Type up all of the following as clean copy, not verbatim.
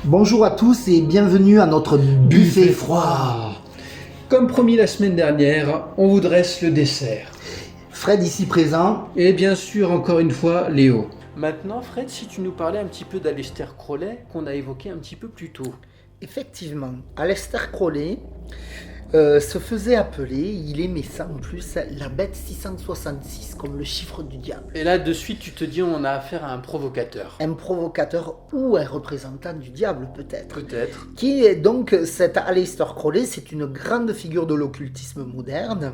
Bonjour à tous et bienvenue à notre buffet froid. Comme promis la semaine dernière, on vous dresse le dessert. Fred ici présent. Et bien sûr, encore une fois, Léo. Maintenant, Fred, si tu nous parlais un petit peu d'Aleister Crowley, qu'on a évoqué un petit peu plus tôt. Effectivement, Aleister Crowley se faisait appeler, il aimait ça en plus, la bête 666, comme le chiffre du diable. Et là, de suite, tu te dis, on a affaire à un provocateur. Un provocateur ou un représentant du diable peut-être. Peut-être. Qui est donc cet Aleister Crowley, c'est une grande figure de l'occultisme moderne.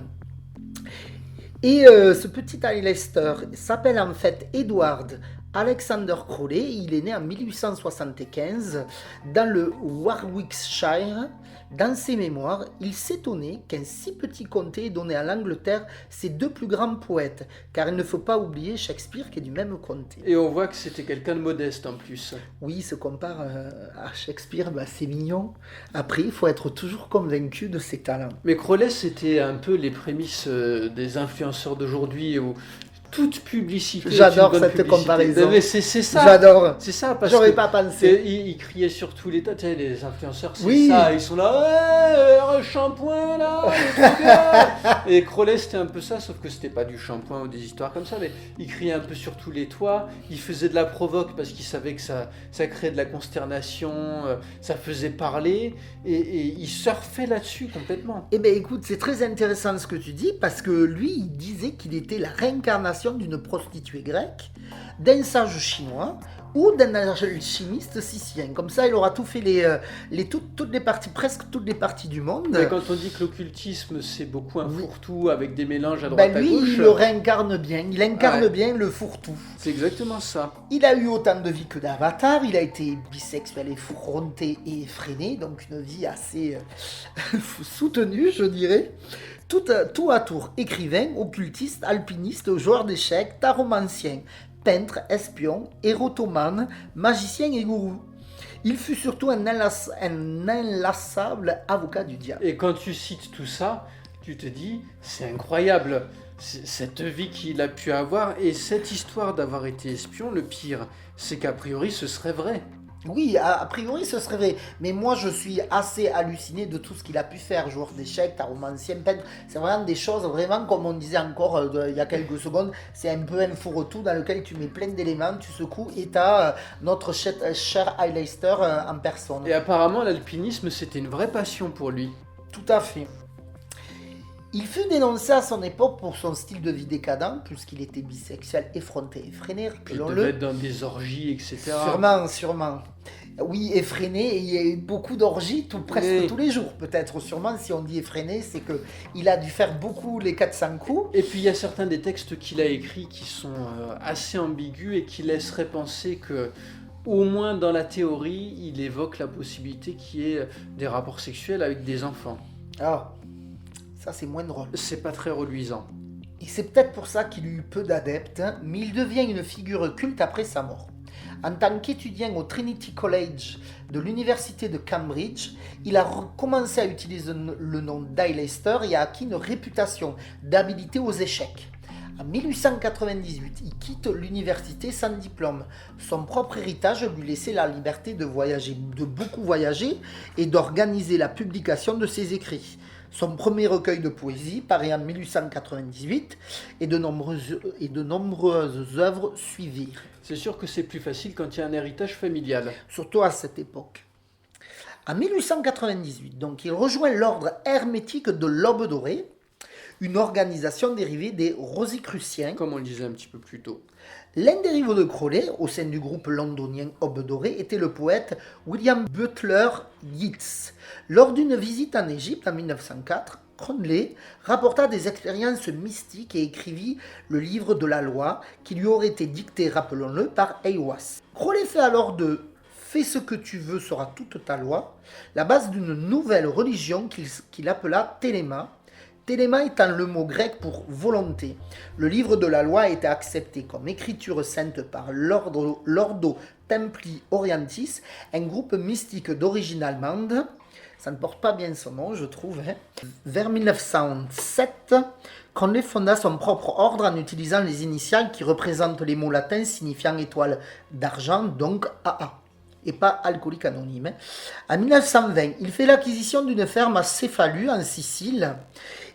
Et ce petit Aleister s'appelle en fait Edward Alexander Crowley. Il est né en 1875 dans le Warwickshire. Dans ses mémoires, il s'étonnait qu'un si petit comté ait donné à l'Angleterre ses deux plus grands poètes, car il ne faut pas oublier Shakespeare qui est du même comté. Et on voit que c'était quelqu'un de modeste en plus. Oui, il se compare à Shakespeare, c'est mignon. Après, il faut être toujours convaincu de ses talents. Mais Crowley, c'était un peu les prémices des influenceurs d'aujourd'hui où toute publicité. J'adore cette comparaison. Mais c'est ça. J'adore. C'est ça parce J'aurais que pas pensé. il criait sur tous les tas. Tu sais, les influenceurs, c'est Oui. ça. Ils sont là, ouais, un shampoing là, le truc là. Et Crowley, c'était un peu ça, sauf que c'était pas du shampoing ou des histoires comme ça, mais il criait un peu sur tous les toits. Il faisait de la provoque parce qu'il savait que ça créait de la consternation, ça faisait parler, et il surfait là-dessus complètement. Eh bien écoute, c'est très intéressant ce que tu dis, parce que lui, il disait qu'il était la réincarnation d'une prostituée grecque, d'un sage chinois ou d'un alchimiste sicilien. Comme ça, il aura tout fait toutes les parties, presque toutes les parties du monde. Mais quand on dit que l'occultisme, c'est beaucoup un fourre-tout avec des mélanges à droite à lui, gauche... il le réincarne bien, il incarne bien le fourre-tout. C'est exactement ça. Il a eu autant de vie que d'Avatar, il a été bisexuel, effronté et effréné, donc une vie assez soutenue, je dirais. Tout à tour, écrivain, occultiste, alpiniste, joueur d'échecs, taromancien, peintre, espion, érotomane, magicien et gourou. Il fut surtout un inlassable avocat du diable. Et quand tu cites tout ça, tu te dis, c'est incroyable, cette vie qu'il a pu avoir, et cette histoire d'avoir été espion, le pire, c'est qu'a priori ce serait vrai. Oui, a priori ce serait vrai, mais moi je suis assez halluciné de tout ce qu'il a pu faire, joueur d'échecs, taromancien, peintre, c'est vraiment des choses, vraiment comme on disait encore il y a quelques secondes, c'est un peu un fourre-tout dans lequel tu mets plein d'éléments, tu secoues et tu as notre cher Aleister en personne. Et apparemment l'alpinisme c'était une vraie passion pour lui. Tout à fait. Il fut dénoncé à son époque pour son style de vie décadent, puisqu'il était bisexuel, effronté, effréné. Il devait être dans des orgies, etc. Sûrement. Oui, effréné, et il y a eu beaucoup d'orgies, presque tous les jours, peut-être. Sûrement, si on dit effréné, c'est qu'il a dû faire beaucoup les 400 coups. Et puis il y a certains des textes qu'il a écrits qui sont assez ambigus et qui laisseraient penser que, au moins dans la théorie, il évoque la possibilité qu'il y ait des rapports sexuels avec des enfants. Ah, ça c'est moins drôle. C'est pas très reluisant. Et c'est peut-être pour ça qu'il eut peu d'adeptes, mais il devient une figure culte après sa mort. En tant qu'étudiant au Trinity College de l'université de Cambridge, il a commencé à utiliser le nom d'Aleister et a acquis une réputation d'habileté aux échecs. En 1898, il quitte l'université sans diplôme. Son propre héritage lui laissait la liberté de voyager, de beaucoup voyager et d'organiser la publication de ses écrits. Son premier recueil de poésie paraît en 1898 et de nombreuses œuvres suivirent. C'est sûr que c'est plus facile quand il y a un héritage familial. Surtout à cette époque. En 1898, donc, il rejoint l'ordre hermétique de l'Aube dorée, une organisation dérivée des Rosicruciens. Comme on le disait un petit peu plus tôt. L'un des rivaux de Crowley, au sein du groupe londonien Aube dorée, était le poète William Butler Yeats. Lors d'une visite en Égypte en 1904, Crowley rapporta des expériences mystiques et écrivit le livre de la loi qui lui aurait été dicté, rappelons-le, par Aiwass. Crowley fait alors de « Fais ce que tu veux sera toute ta loi » la base d'une nouvelle religion qu'il appela Téléma. Téléma étant le mot grec pour volonté. Le livre de la loi a été accepté comme écriture sainte par l'Ordo Templi Orientis, un groupe mystique d'origine allemande. Ça ne porte pas bien son nom, je trouve. Vers 1907, Crowley fonda son propre ordre en utilisant les initiales qui représentent les mots latins signifiant étoile d'argent, donc AA. et pas alcoolique anonyme. En 1920, il fait l'acquisition d'une ferme à Céphalus, en Sicile.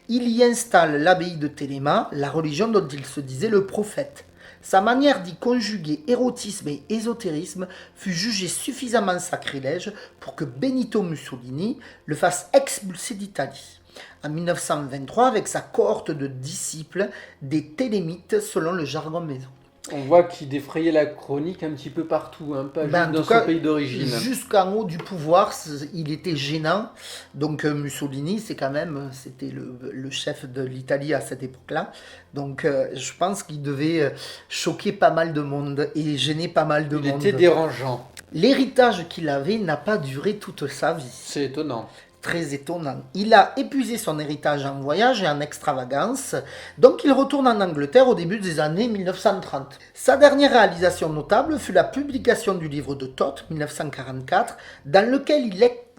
Il y installe l'abbaye de Téléma, la religion dont il se disait le prophète. Sa manière d'y conjuguer érotisme et ésotérisme fut jugée suffisamment sacrilège pour que Benito Mussolini le fasse expulser d'Italie. En 1923, avec sa cohorte de disciples, des télémites selon le jargon maison. On voit qu'il défrayait la chronique un petit peu partout, hein, pas juste dans son pays d'origine. Jusqu'en haut du pouvoir, il était gênant. Donc Mussolini, c'était le chef de l'Italie à cette époque-là. Donc je pense qu'il devait choquer pas mal de monde et gêner pas mal de monde. Il était dérangeant. L'héritage qu'il avait n'a pas duré toute sa vie. C'est étonnant. Très étonnant. Il a épuisé son héritage en voyage et en extravagance, donc il retourne en Angleterre au début des années 1930. Sa dernière réalisation notable fut la publication du livre de Thoth, 1944, dans lequel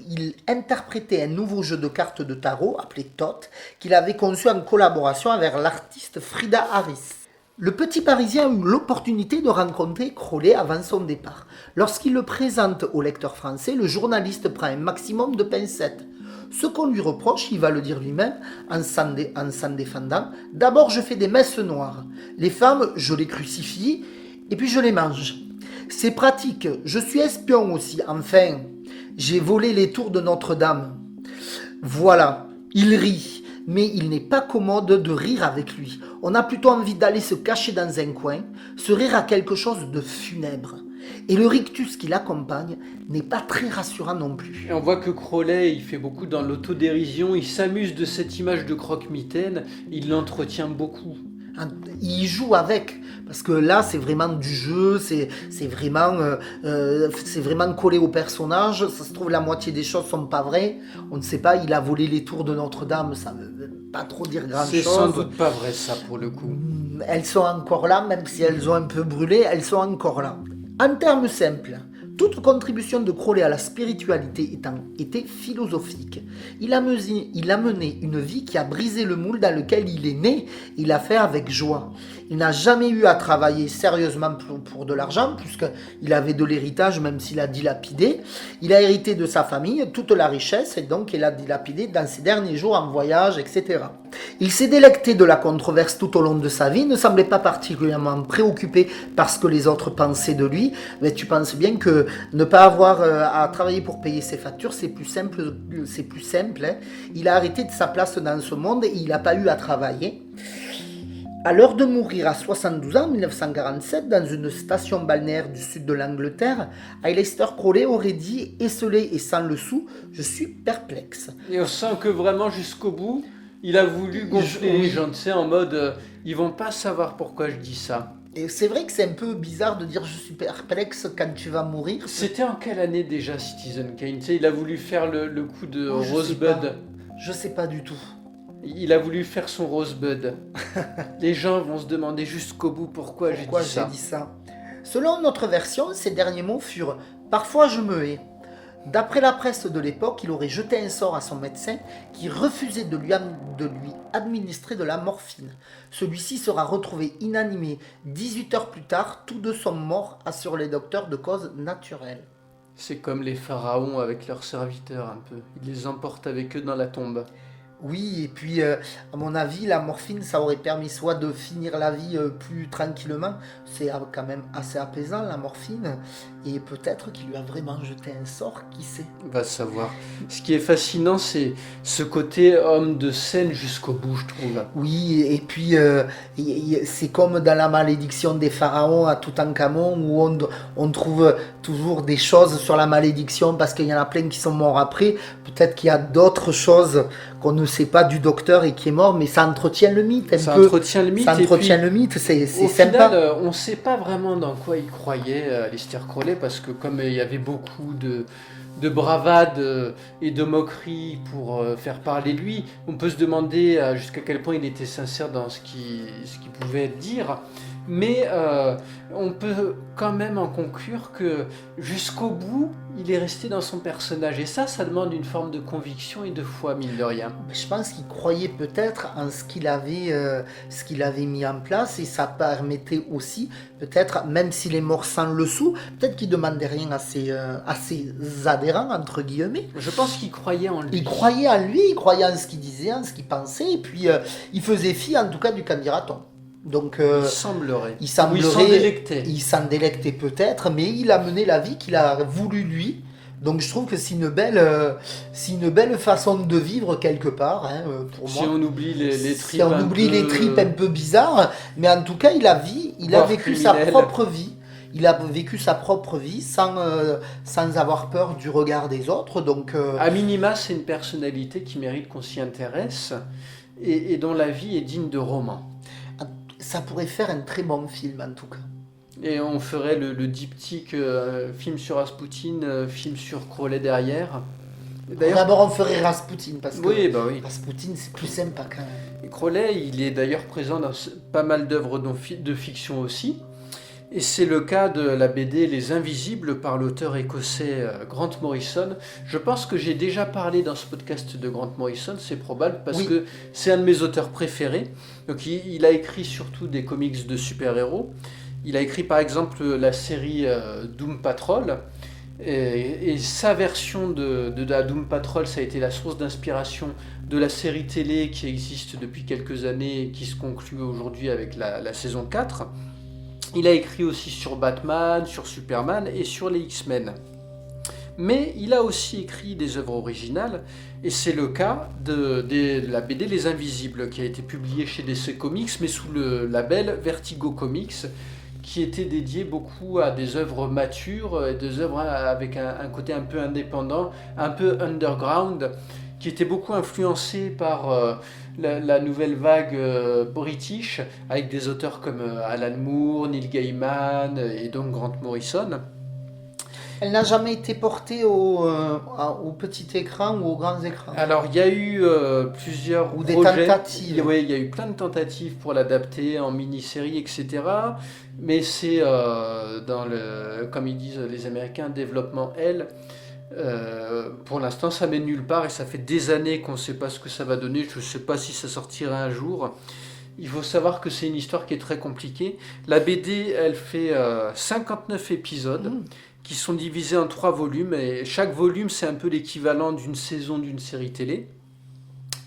il interprétait un nouveau jeu de cartes de tarot appelé Thoth, qu'il avait conçu en collaboration avec l'artiste Frida Harris. Le petit Parisien a eu l'opportunité de rencontrer Crowley avant son départ. Lorsqu'il le présente au lecteur français, le journaliste prend un maximum de pincettes. Ce qu'on lui reproche, il va le dire lui-même en s'en défendant. D'abord, je fais des messes noires. Les femmes, je les crucifie et puis je les mange. C'est pratique. Je suis espion aussi. Enfin, j'ai volé les tours de Notre-Dame. Voilà. Il rit. Mais il n'est pas commode de rire avec lui. On a plutôt envie d'aller se cacher dans un coin. Ce rire a quelque chose de funèbre. Et le rictus qui l'accompagne n'est pas très rassurant non plus. Et on voit que Crowley, il fait beaucoup dans l'autodérision, il s'amuse de cette image de croque-mitaine, il l'entretient beaucoup. Il joue avec, parce que là c'est vraiment du jeu, c'est vraiment collé au personnage. Ça se trouve la moitié des choses sont pas vraies. On ne sait pas, il a volé les tours de Notre-Dame, ça veut pas trop dire grand chose. C'est sans doute pas vrai ça pour le coup. Elles sont encore là, même si elles ont un peu brûlé, elles sont encore là. En termes simples, toute contribution de Crowley à la spiritualité était philosophique. Il a mené une vie qui a brisé le moule dans lequel il est né, il l'a fait avec joie. Il n'a jamais eu à travailler sérieusement pour de l'argent, puisqu'il avait de l'héritage, même s'il a dilapidé. Il a hérité de sa famille toute la richesse, et donc il a dilapidé dans ses derniers jours en voyage, etc. Il s'est délecté de la controverse tout au long de sa vie, ne semblait pas particulièrement préoccupé par ce que les autres pensaient de lui. Mais tu penses bien que ne pas avoir à travailler pour payer ses factures, c'est plus simple. Hein. Il a arrêté de sa place dans ce monde et il n'a pas eu à travailler. À l'heure de mourir à 72 ans, en 1947, dans une station balnéaire du sud de l'Angleterre, Aleister Crowley aurait dit, esselé et sans le sou, « Je suis perplexe ». Et on sent que vraiment jusqu'au bout, il a voulu gonfler les gens, tu sais, en mode ils vont pas savoir pourquoi je dis ça. Et c'est vrai que c'est un peu bizarre de dire « Je suis perplexe » quand tu vas mourir. C'était en quelle année déjà Citizen Kane? Tu sais, il a voulu faire le coup de Rosebud. Je sais pas du tout. Il a voulu faire son Rosebud. Les gens vont se demander jusqu'au bout pourquoi j'ai dit ça. Selon notre version, ces derniers mots furent « Parfois je me hais ». D'après la presse de l'époque, il aurait jeté un sort à son médecin qui refusait de lui administrer de la morphine. Celui-ci sera retrouvé inanimé 18 heures plus tard, tous deux sont morts, assurent les docteurs, de cause naturelle. C'est comme les pharaons avec leurs serviteurs un peu. Ils les emportent avec eux dans la tombe. Oui, et puis à mon avis, la morphine, ça aurait permis soit de finir la vie plus tranquillement, c'est quand même assez apaisant la morphine, et peut-être qu'il lui a vraiment jeté un sort, qui sait. Va savoir. Ce qui est fascinant, c'est ce côté homme de scène jusqu'au bout, je trouve. Oui, et puis c'est comme dans la malédiction des pharaons à Toutankhamon, où on trouve toujours des choses sur la malédiction, parce qu'il y en a plein qui sont morts après. Peut-être qu'il y a d'autres choses qu'on ne sait pas du docteur et qui est mort, mais ça entretient le mythe. Ça entretient le mythe, c'est au sympa. Final, on ne sait pas vraiment dans quoi il croyait, Aleister Crowley, parce que comme il y avait beaucoup de bravade et de moquerie pour faire parler de lui, on peut se demander jusqu'à quel point il était sincère dans ce qu'il pouvait dire. Mais on peut quand même en conclure que jusqu'au bout, il est resté dans son personnage. Et ça demande une forme de conviction et de foi, mine de rien. Je pense qu'il croyait peut-être en ce qu'il avait mis en place, et ça permettait aussi, peut-être, même s'il est mort sans le sou, peut-être qu'il demandait rien à ses adhérents, entre guillemets. Je pense qu'il croyait en lui. Il croyait en lui, il croyait en ce qu'il disait, en ce qu'il pensait, et puis il faisait fi, en tout cas, du candidaton. Donc, il semblerait. Il s'en délectait peut-être, mais il a mené la vie qu'il a voulu lui. Donc je trouve que c'est une belle façon de vivre quelque part, hein, pour moi. Si on oublie les tripes, si on oublie les tripes un peu bizarres, mais en tout cas il a vécu sa propre vie. Il a vécu sa propre vie sans avoir peur du regard des autres. Donc, à minima, c'est une personnalité qui mérite qu'on s'y intéresse et dont la vie est digne de roman. Ça pourrait faire un très bon film en tout cas. Et on ferait le diptyque film sur Rasputin, film sur Crowley derrière. D'abord on ferait Rasputin parce que oui. Rasputin c'est plus sympa quand même. Et Crowley, il est d'ailleurs présent dans pas mal d'œuvres de fiction aussi. Et c'est le cas de la BD Les Invisibles par l'auteur écossais Grant Morrison. Je pense que j'ai déjà parlé dans ce podcast de Grant Morrison, c'est probable, parce que c'est un de mes auteurs préférés. Donc il a écrit surtout des comics de super-héros. Il a écrit par exemple la série Doom Patrol. Et sa version de la Doom Patrol, ça a été la source d'inspiration de la série télé qui existe depuis quelques années et qui se conclut aujourd'hui avec la saison 4. Il a écrit aussi sur Batman, sur Superman et sur les X-Men. Mais il a aussi écrit des œuvres originales, et c'est le cas de la BD Les Invisibles, qui a été publiée chez DC Comics, mais sous le label Vertigo Comics, qui était dédié beaucoup à des œuvres matures, et des œuvres avec un côté un peu indépendant, un peu underground, qui était beaucoup influencé par la nouvelle vague british, avec des auteurs comme Alan Moore, Neil Gaiman et donc Grant Morrison. Elle n'a jamais été portée au petit écran ou aux grands écrans. Alors il y a eu plusieurs ou projets. Des tentatives. Oui, il y a eu plein de tentatives pour l'adapter en mini-série, etc. Mais c'est comme ils disent les Américains, développement L. Pour l'instant ça mène nulle part et ça fait des années qu'on ne sait pas ce que ça va donner. Je ne sais pas si ça sortira un jour. Il faut savoir que c'est une histoire qui est très compliquée. La BD, elle fait 59 épisodes qui sont divisés en 3 volumes, et chaque volume c'est un peu l'équivalent d'une saison d'une série télé,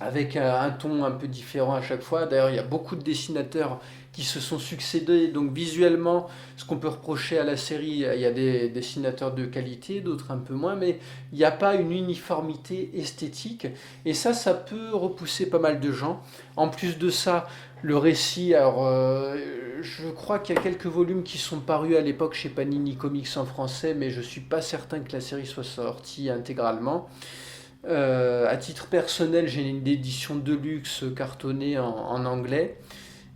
avec un ton un peu différent à chaque fois. D'ailleurs il y a beaucoup de dessinateurs qui se sont succédés, donc visuellement, ce qu'on peut reprocher à la série, il y a des dessinateurs de qualité, d'autres un peu moins, mais il n'y a pas une uniformité esthétique, et ça peut repousser pas mal de gens. En plus de ça, le récit, alors je crois qu'il y a quelques volumes qui sont parus à l'époque chez Panini Comics en français, mais je ne suis pas certain que la série soit sortie intégralement. À titre personnel, j'ai une édition de luxe cartonnée en anglais.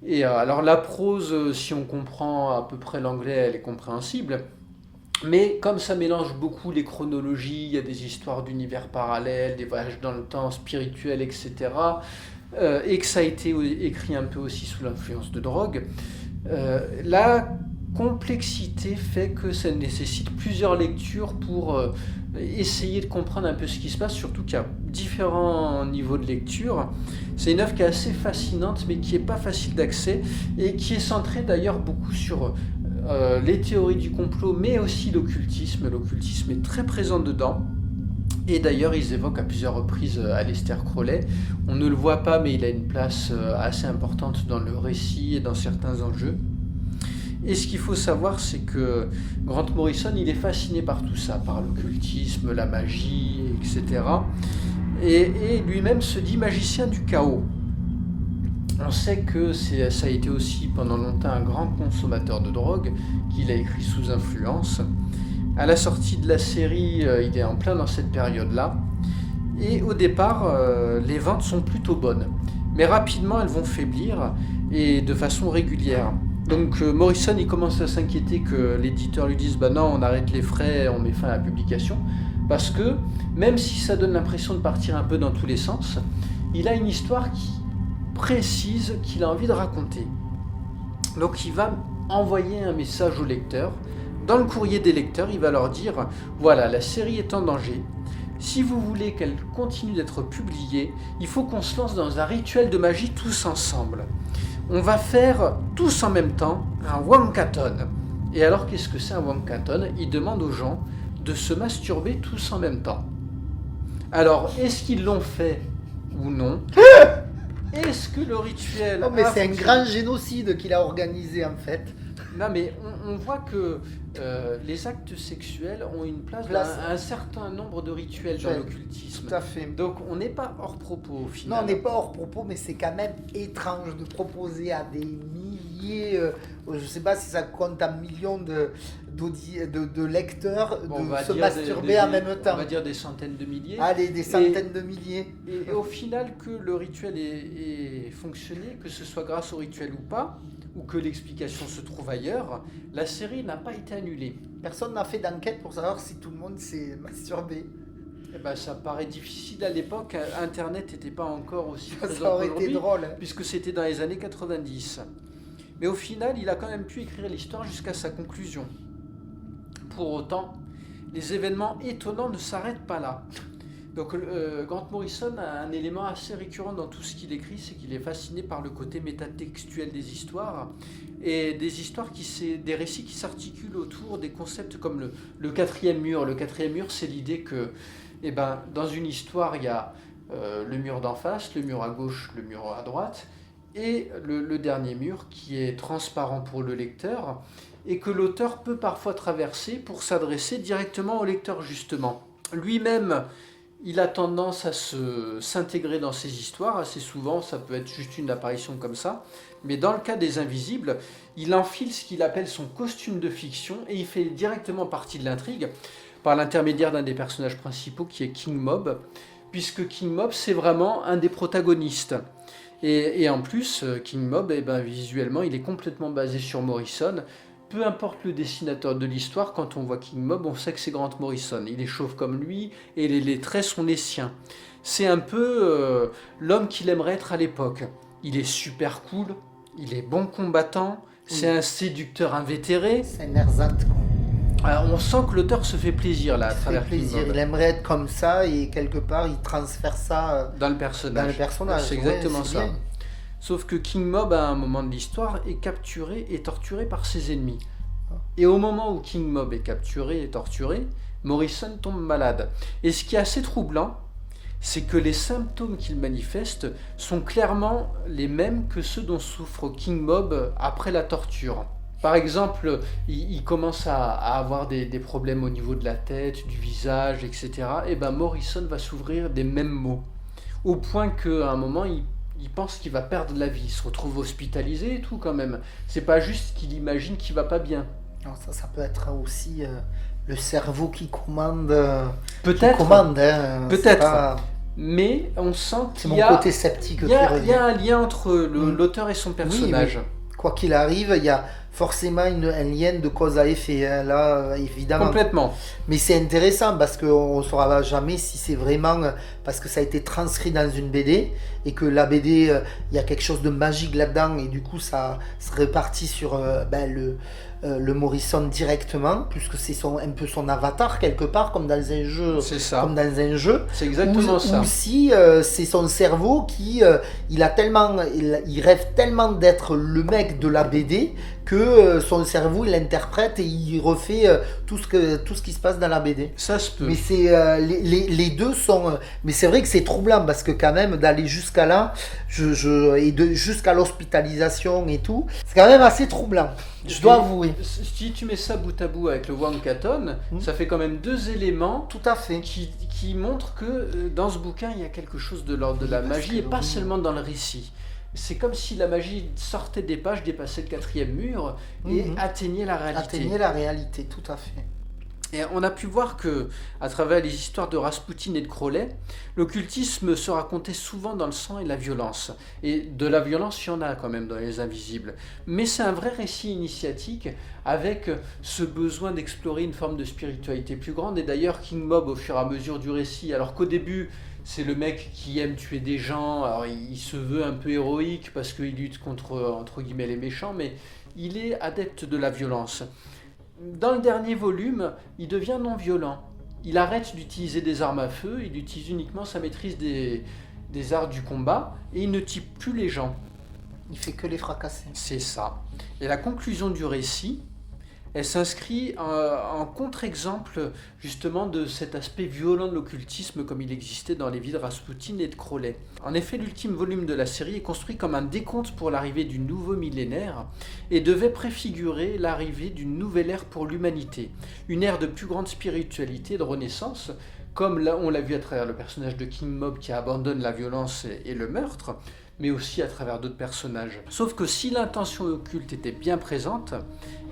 Et alors la prose, si on comprend à peu près l'anglais, elle est compréhensible. Mais comme ça mélange beaucoup les chronologies, il y a des histoires d'univers parallèles, des voyages dans le temps spirituels, etc. Et que ça a été écrit un peu aussi sous l'influence de drogue, la complexité fait que ça nécessite plusieurs lectures pour essayer de comprendre un peu ce qui se passe, surtout qu'il y a différents niveaux de lecture. C'est une œuvre qui est assez fascinante, mais qui n'est pas facile d'accès, et qui est centrée d'ailleurs beaucoup sur les théories du complot, mais aussi l'occultisme. L'occultisme est très présent dedans. Et d'ailleurs, ils évoquent à plusieurs reprises Aleister Crowley. On ne le voit pas, mais il a une place assez importante dans le récit et dans certains enjeux. Et ce qu'il faut savoir, c'est que Grant Morrison, il est fasciné par tout ça, par l'occultisme, la magie, etc. Et lui-même se dit magicien du chaos. On sait que ça a été aussi pendant longtemps un grand consommateur de drogue, qu'il a écrit sous influence. À la sortie de la série, il est en plein dans cette période-là. Et au départ, les ventes sont plutôt bonnes. Mais rapidement, elles vont faiblir, et de façon régulière. Donc Morrison, il commence à s'inquiéter que l'éditeur lui dise « Bah non, on arrête les frais, on met fin à la publication ». Parce que, même si ça donne l'impression de partir un peu dans tous les sens, il a une histoire précise qu'il a envie de raconter. Donc il va envoyer un message aux lecteurs. Dans le courrier des lecteurs, il va leur dire « Voilà, la série est en danger. Si vous voulez qu'elle continue d'être publiée, il faut qu'on se lance dans un rituel de magie tous ensemble. On va faire tous en même temps un Wankaton. » Et alors, qu'est-ce que c'est un Wankaton ? Il demande aux gens de se masturber tous en même temps. Alors, est-ce qu'ils l'ont fait ou non ? Est-ce que le rituel... Non, mais c'est un grand génocide qu'il a organisé en fait. Non, mais on voit que les actes sexuels ont une place dans un certain nombre de rituels dans l'occultisme. Tout à fait. Donc on n'est pas hors propos au final. Non, on n'est pas hors propos, mais c'est quand même étrange de proposer à des milliers, je ne sais pas si ça compte en millions de lecteurs de se masturber en même temps. On va dire des centaines de milliers. Allez, des centaines de milliers. Et au final, que le rituel ait fonctionné, que ce soit grâce au rituel ou pas, ou que l'explication se trouve ailleurs, la série n'a pas été annulée. Personne n'a fait d'enquête pour savoir si tout le monde s'est masturbé. Eh ben, ça paraît difficile à l'époque, Internet n'était pas encore aussi présent ça aurait qu'aujourd'hui, été drôle. Hein. Puisque c'était dans les années 90. Mais au final, il a quand même pu écrire l'histoire jusqu'à sa conclusion. Pour autant, les événements étonnants ne s'arrêtent pas là. Donc Grant Morrison a un élément assez récurrent dans tout ce qu'il écrit, c'est qu'il est fasciné par le côté métatextuel des histoires, et des histoires des récits qui s'articulent autour des concepts comme le quatrième mur. Le quatrième mur, c'est l'idée que dans une histoire, il y a le mur d'en face, le mur à gauche, le mur à droite, et le dernier mur qui est transparent pour le lecteur, et que l'auteur peut parfois traverser pour s'adresser directement au lecteur justement. Lui-même, il a tendance à s'intégrer dans ces histoires, assez souvent, ça peut être juste une apparition comme ça, mais dans le cas des Invisibles, il enfile ce qu'il appelle son costume de fiction, et il fait directement partie de l'intrigue, par l'intermédiaire d'un des personnages principaux qui est King Mob, puisque King Mob, c'est vraiment un des protagonistes. Et en plus, King Mob, visuellement, il est complètement basé sur Morrison. Peu importe le dessinateur de l'histoire, quand on voit King Mob, on sait que c'est Grant Morrison. Il est chauve comme lui, et les traits sont les siens. C'est un peu l'homme qu'il aimerait être à l'époque. Il est super cool, il est bon combattant, c'est un séducteur invétéré. C'est un ersatz, quoi. Alors, on sent que l'auteur se fait plaisir là, à travers King Mob. Il aimerait être comme ça, et quelque part, il transfère ça dans le personnage. C'est exactement ça. Bien. Sauf que King Mob, à un moment de l'histoire, est capturé et torturé par ses ennemis. Et au moment où King Mob est capturé et torturé, Morrison tombe malade. Et ce qui est assez troublant, c'est que les symptômes qu'il manifeste sont clairement les mêmes que ceux dont souffre King Mob après la torture. Par exemple, il commence à avoir des problèmes au niveau de la tête, du visage, etc. Et Morrison va s'ouvrir des mêmes maux. Au point qu'à un moment, il pense qu'il va perdre la vie, il se retrouve hospitalisé et tout quand même. C'est pas juste qu'il imagine qu'il va pas bien. Non, ça peut être aussi le cerveau qui commande. Peut-être. Peut-être. Pas... Mais on sent qu'il y a. C'est mon côté sceptique qui revient. Il y a un lien entre l'auteur et son personnage. Oui, quoi qu'il arrive, il y a forcément un lien de cause à effet, hein, là, évidemment. Complètement. Mais c'est intéressant parce qu'on ne saura jamais si c'est vraiment parce que ça a été transcrit dans une BD et que la BD, il y a quelque chose de magique là-dedans et du coup ça se répartit sur le Morrison directement, puisque c'est un peu son avatar quelque part, comme dans un jeu. C'est ça. Comme dans un jeu. C'est exactement ça. Ou si c'est son cerveau qui il rêve tellement d'être le mec de la BD que son cerveau il l'interprète et il refait tout ce qui se passe dans la BD. Ça se peut. Mais c'est les deux sont. Mais c'est vrai que c'est troublant parce que quand même d'aller jusqu'à là, jusqu'à l'hospitalisation et tout, c'est quand même assez troublant. Je dois avouer. Si tu mets ça bout à bout avec le Wankaton, ça fait quand même deux éléments. Tout à fait. Qui montrent que dans ce bouquin il y a quelque chose de l'ordre de la magie et pas seulement dans le récit. C'est comme si la magie sortait des pages, dépassait le quatrième mur et atteignait la réalité. Atteignait la réalité, tout à fait. Et on a pu voir que, à travers les histoires de Rasputin et de Crowley, l'occultisme se racontait souvent dans le sang et la violence. Et de la violence, il y en a quand même dans Les Invisibles. Mais c'est un vrai récit initiatique avec ce besoin d'explorer une forme de spiritualité plus grande. Et d'ailleurs, King Mob, au fur et à mesure du récit, alors qu'au début, c'est le mec qui aime tuer des gens, alors il se veut un peu héroïque parce qu'il lutte contre, entre guillemets, les méchants, mais il est adepte de la violence. Dans le dernier volume, il devient non-violent. Il arrête d'utiliser des armes à feu, il utilise uniquement sa maîtrise des arts du combat et il ne tue plus les gens. Il fait que les fracasser. C'est ça. Et la conclusion du récit, elle s'inscrit en contre-exemple justement de cet aspect violent de l'occultisme comme il existait dans les vies de Rasputin et de Crowley. En effet, l'ultime volume de la série est construit comme un décompte pour l'arrivée du nouveau millénaire et devait préfigurer l'arrivée d'une nouvelle ère pour l'humanité, une ère de plus grande spiritualité et de renaissance, comme là, on l'a vu à travers le personnage de King Mob qui abandonne la violence et le meurtre, mais aussi à travers d'autres personnages. Sauf que si l'intention occulte était bien présente,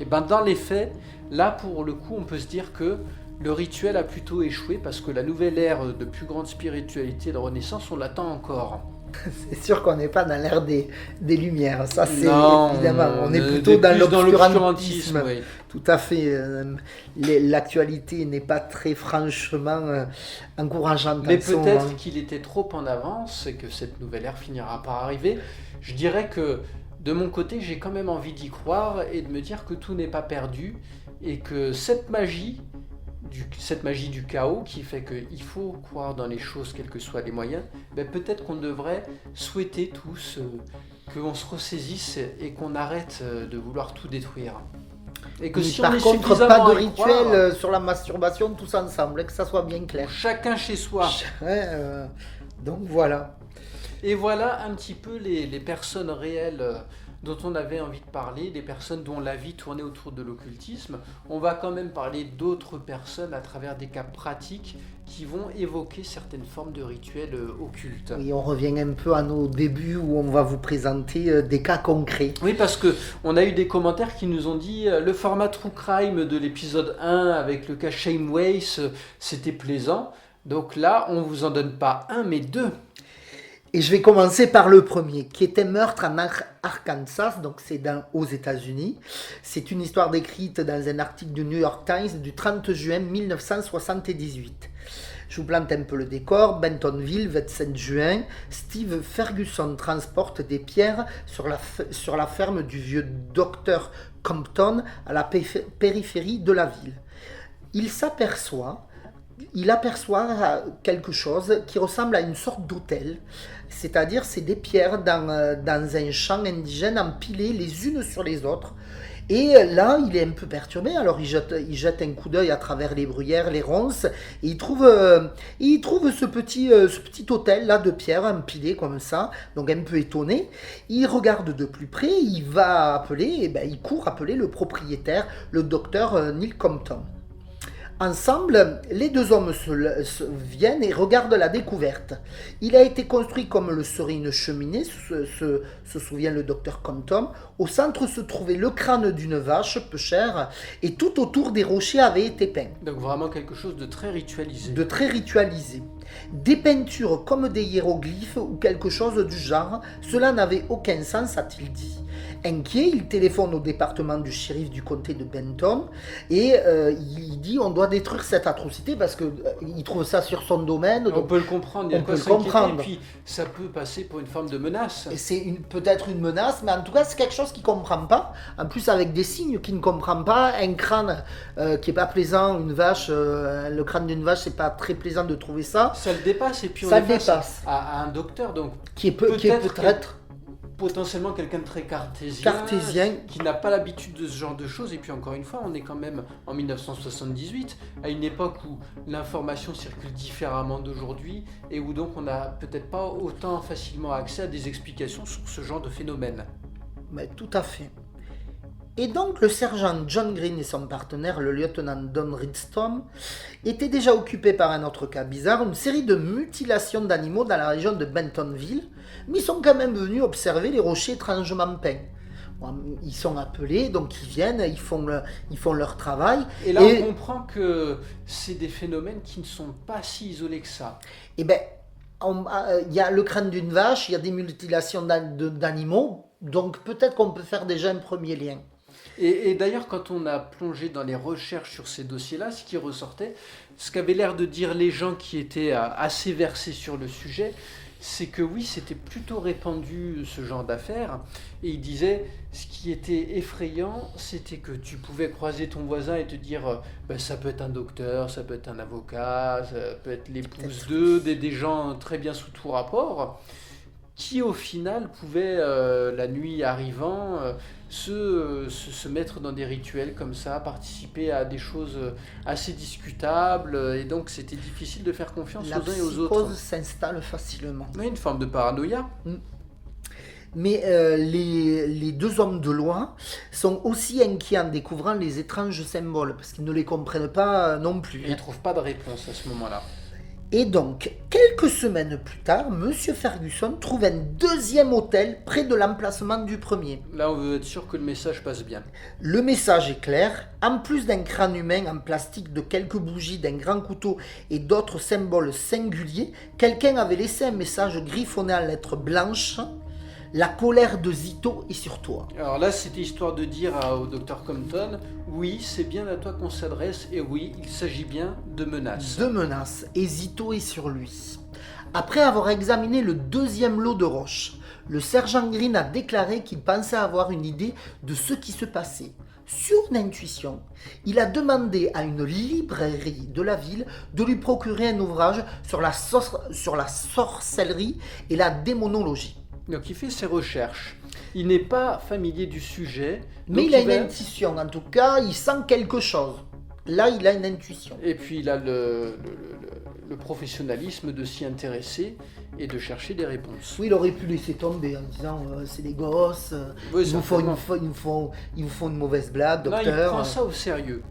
et ben dans les faits, là pour le coup on peut se dire que le rituel a plutôt échoué parce que la nouvelle ère de plus grande spiritualité et de renaissance, on l'attend encore. C'est sûr qu'on n'est pas dans l'ère des Lumières, ça c'est Non, évidemment, on est plutôt dans l'obscurantisme. Oui. Tout à fait, l'actualité n'est pas très franchement encourageante. Mais peut-être qu'il était trop en avance et que cette nouvelle ère finira par arriver. Je dirais que de mon côté, j'ai quand même envie d'y croire et de me dire que tout n'est pas perdu et que cette magie du chaos qui fait qu'il faut croire dans les choses quels que soient les moyens, ben peut-être qu'on devrait souhaiter tous qu'on se ressaisisse et qu'on arrête de vouloir tout détruire. Et que si par on est contre, pas de suffisamment à y rituel croire, sur la masturbation tous ensemble, que ça soit bien clair. chacun chez soi. Donc voilà. Et voilà un petit peu les personnes réelles dont on avait envie de parler, des personnes dont la vie tournait autour de l'occultisme. On va quand même parler d'autres personnes à travers des cas pratiques qui vont évoquer certaines formes de rituels occultes. Oui, on revient un peu à nos débuts où on va vous présenter des cas concrets. Oui, parce qu'on a eu des commentaires qui nous ont dit le format True Crime de l'épisode 1 avec le cas Shame Wace, c'était plaisant. Donc là, on ne vous en donne pas un, mais deux. Et je vais commencer par le premier, qui était Meurtre en Arkansas, donc c'est aux États-Unis. C'est une histoire décrite dans un article du New York Times du 30 juin 1978. Je vous plante un peu le décor. Bentonville, 27 juin, Steve Ferguson transporte des pierres sur la ferme du vieux Dr. Compton à la périphérie de la ville. Il aperçoit quelque chose qui ressemble à une sorte d'autel, c'est-à-dire c'est des pierres dans un champ indigène empilées les unes sur les autres. Et là, il est un peu perturbé, alors il jette un coup d'œil à travers les bruyères, les ronces, et il trouve ce petit autel là de pierres empilées comme ça, donc un peu étonné. Il regarde de plus près, il court appeler le propriétaire, le docteur Neil Compton. Ensemble, les deux hommes viennent et regardent la découverte. Il a été construit comme le serait une cheminée, se souvient le docteur Compton. Au centre se trouvait le crâne d'une vache peu chère et tout autour des rochers avaient été peints. Donc vraiment quelque chose de très ritualisé. Des peintures comme des hiéroglyphes ou quelque chose du genre, cela n'avait aucun sens, a-t-il dit. Inquiet, il téléphone au département du shérif du comté de Benton et il dit on doit détruire cette atrocité parce qu'il trouve ça sur son domaine. On peut le comprendre, il y a quoi s'inquiéter, et puis ça peut passer pour une forme de menace. Et c'est peut-être une menace, mais en tout cas c'est quelque chose qu'il ne comprend pas. En plus avec des signes qu'il ne comprend pas, un crâne qui n'est pas plaisant, une vache, le crâne d'une vache c'est pas très plaisant de trouver ça. Ça le dépasse et puis on est face à un docteur donc qui est peut-être potentiellement quelqu'un de très cartésien, qui n'a pas l'habitude de ce genre de choses. Et puis encore une fois, on est quand même en 1978, à une époque où l'information circule différemment d'aujourd'hui et où donc on n'a peut-être pas autant facilement accès à des explications sur ce genre de phénomène. Mais tout à fait. Et donc le sergent John Green et son partenaire, le lieutenant Don Ridstone, étaient déjà occupés par un autre cas bizarre, une série de mutilations d'animaux dans la région de Bentonville, mais ils sont quand même venus observer les rochers étrangement peints. Ils sont appelés, donc ils viennent, ils font leur travail. Et là on comprend que c'est des phénomènes qui ne sont pas si isolés que ça. Eh bien, il y a le crâne d'une vache, il y a des mutilations d'animaux, donc peut-être qu'on peut faire déjà un premier lien. Et d'ailleurs, quand on a plongé dans les recherches sur ces dossiers-là, ce qui ressortait, ce qu'avaient l'air de dire les gens qui étaient assez versés sur le sujet, c'est que oui, c'était plutôt répandu ce genre d'affaires. Et il disait, ce qui était effrayant, c'était que tu pouvais croiser ton voisin et te dire, ben, ça peut être un docteur, ça peut être un avocat, ça peut être l'épouse d'eux, des gens très bien sous tout rapport, qui au final pouvaient, la nuit arrivant, se mettre dans des rituels comme ça, participer à des choses assez discutables, et donc c'était difficile de faire confiance La aux uns et aux autres. psychose s'installe facilement. Oui, une forme de paranoïa. Mais les deux hommes de loi sont aussi inquiets en découvrant les étranges symboles, parce qu'ils ne les comprennent pas non plus. Et ils ne trouvent pas de réponse à ce moment-là. Et donc, quelques semaines plus tard, Monsieur Ferguson trouve un deuxième hôtel près de l'emplacement du premier. Là, on veut être sûr que le message passe bien. Le message est clair, en plus d'un crâne humain en plastique, de quelques bougies, d'un grand couteau et d'autres symboles singuliers, quelqu'un avait laissé un message griffonné en lettres blanches. La colère de Zito est sur toi. Alors là, c'était histoire de dire au docteur Compton, oui, c'est bien à toi qu'on s'adresse, et oui, il s'agit bien de menaces. De menaces, et Zito est sur lui. Après avoir examiné le deuxième lot de roches, le sergent Green a déclaré qu'il pensait avoir une idée de ce qui se passait. Sur une intuition, il a demandé à une librairie de la ville de lui procurer un ouvrage sur la sorcellerie et la démonologie. Donc il fait ses recherches. Il n'est pas familier du sujet. Mais il a une intuition, en tout cas, il sent quelque chose. Là, il a une intuition. Et puis il a le professionnalisme de s'y intéresser et de chercher des réponses. Oui, il aurait pu laisser tomber en disant c'est des gosses, Oui, ils vous font une mauvaise blague, non, docteur. il prend ça au sérieux.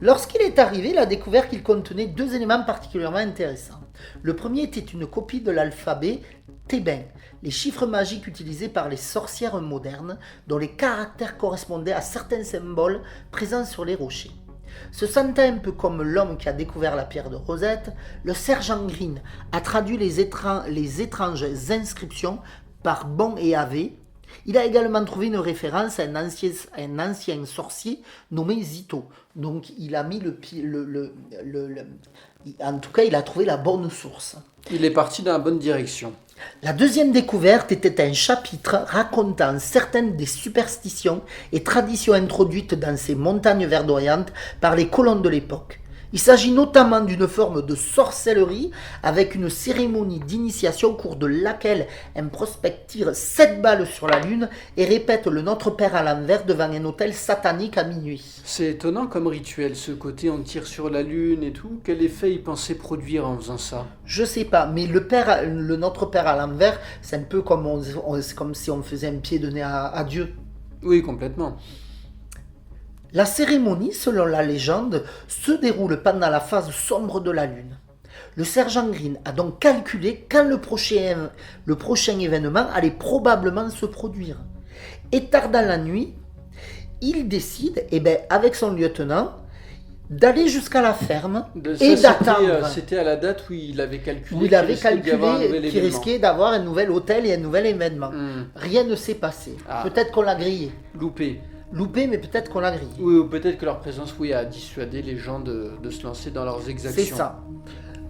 Lorsqu'il est arrivé, il a découvert qu'il contenait deux éléments particulièrement intéressants. Le premier était une copie de l'alphabet thébain, les chiffres magiques utilisés par les sorcières modernes, dont les caractères correspondaient à certains symboles présents sur les rochers. Se sentant un peu comme l'homme qui a découvert la pierre de Rosette, le sergent Green a traduit les étranges inscriptions par Bon et Ave. Il a également trouvé une référence à un ancien sorcier nommé Zito. Donc il a mis en tout cas, il a trouvé la bonne source. Il est parti dans la bonne direction. La deuxième découverte était un chapitre racontant certaines des superstitions et traditions introduites dans ces montagnes verdoyantes par les colons de l'époque. Il s'agit notamment d'une forme de sorcellerie avec une cérémonie d'initiation au cours de laquelle un prospect tire 7 balles sur la lune et répète le Notre Père à l'envers devant un autel satanique à minuit. C'est étonnant comme rituel, ce côté on tire sur la lune et tout. Quel effet il pensait produire en faisant ça? Je sais pas, mais le Notre Père à l'envers, c'est un peu comme, c'est comme si on faisait un pied de nez à Dieu. Oui, complètement. La cérémonie, selon la légende, se déroule pendant la phase sombre de la lune. Le sergent Green a donc calculé quand le prochain événement allait probablement se produire. Et tard dans la nuit, il décide, avec son lieutenant, d'aller jusqu'à la ferme et d'attendre. C'était à la date où il avait calculé qu'il risquait d'avoir un nouvel hôtel et un nouvel événement. Rien ne s'est passé. Peut-être qu'on l'a grillé. Loupé, mais peut-être qu'on l'a grillé. Oui, ou peut-être que leur présence, a dissuadé les gens de se lancer dans leurs exactions. C'est ça.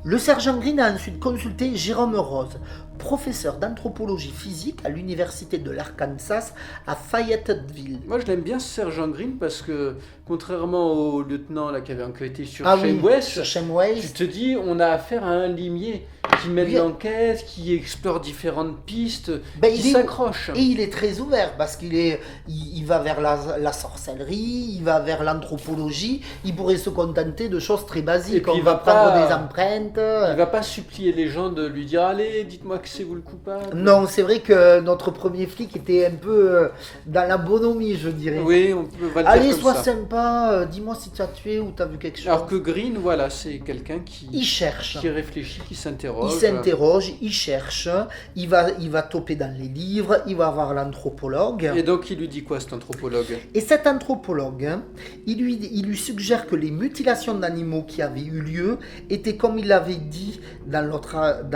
Le sergent Green a ensuite consulté Jérôme Rose, professeur d'anthropologie physique à l'université de l'Arkansas à Fayetteville. Moi, je l'aime bien, ce sergent Green, parce que contrairement au lieutenant là, qui avait enquêté sur Shameway, tu te dis, on a affaire à un limier qui mène l'enquête, qui explore différentes pistes, qui s'accroche. Et il est très ouvert, parce il va vers la sorcellerie, il va vers l'anthropologie, il pourrait se contenter de choses très basiques, on va prendre des empreintes. Il va pas supplier les gens de lui dire, allez, dites-moi que c'est vous le coupable. Non, c'est vrai que notre premier flic était un peu dans la bonhomie, je dirais. Oui, on peut le dire allez, comme sois ça. Sympa, dis-moi si tu as tué ou tu as vu quelque chose. Alors que Green, voilà, c'est quelqu'un qui cherche, qui réfléchit, qui s'interroge. Il s'interroge, il cherche, il va toper dans les livres, il va voir l'anthropologue. Et donc il lui dit quoi, cet anthropologue? Et cet anthropologue, il lui suggère que les mutilations d'animaux qui avaient eu lieu étaient, comme il l'avait dit dans